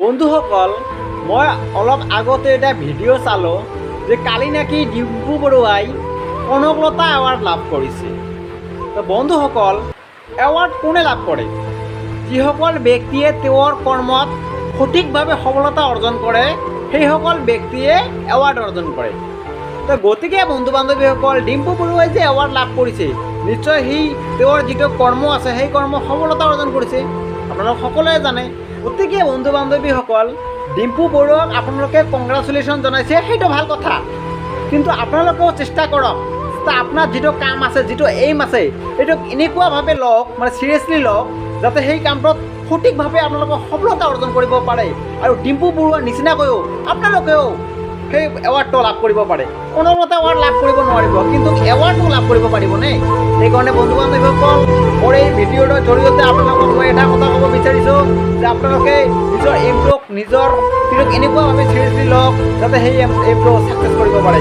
বন্ধুসকল, মই অলপ আগতে এটা ভিডিঅ' চালোঁ যে কালি নাকি ডিম্পু বৰুৱাই কনকলতা এৱাৰ্ড লাভ কৰিছে। তো বন্ধুসকল, এৱাৰ্ড কোনে লাভ কৰে? যিসকল ব্যক্তিয়ে তেওঁৰ কৰ্মত সঠিকভাৱে সফলতা অৰ্জন কৰে সেইসকল ব্যক্তিয়ে এৱাৰ্ড অৰ্জন কৰে। তো গতিকে বন্ধু বান্ধৱীসকল, ডিম্পু বৰুৱাই যে এৱাৰ্ড লাভ কৰিছে, নিশ্চয় তেওঁৰ যিটো কৰ্ম আছে সেই কৰ্ম সফলতা অৰ্জন কৰিছে, আপোনালোক সকলোৱে জানে। গতিকে বন্ধু বান্ধৱীসকল, ডিম্পু বৰুৱাক আপোনালোকে কংগ্ৰেচুলেশ্যন জনাইছে, সেইটো ভাল কথা। কিন্তু আপোনালোকেও চেষ্টা কৰক যে আপোনাৰ যিটো কাম আছে, যিটো এইম আছে, সেইটো এনেকুৱাভাৱে লওক, মানে চিৰিয়াছলি লওক, যাতে সেই কামটোত সঠিকভাৱে আপোনালোকে সফলতা অৰ্জন কৰিব পাৰে। আৰু ডিম্পু বৰুৱাৰ নিচিনাকৈও আপোনালোকেও সেই এৱাৰ্ডটো লাভ কৰিব পাৰে। কনকলতা এৱাৰ্ড লাভ কৰিব নোৱাৰিব, কিন্তু এৱাৰ্ডটো লাভ কৰিব পাৰিবনে? সেইকাৰণে বন্ধু বান্ধৱীসকল, মোৰ এই ভিডিঅ'টোৰ জৰিয়তে আপোনালোকক মই এটা কথা ক'ব বিচাৰিছোঁ যে আপোনালোকে নিজৰ এইমটোক, নিজৰ ফিল্ডক এনেকুৱাভাৱে চিৰিয়াছলি লওক যাতে সেই এইমটো ছাকচেছ কৰিব পাৰে।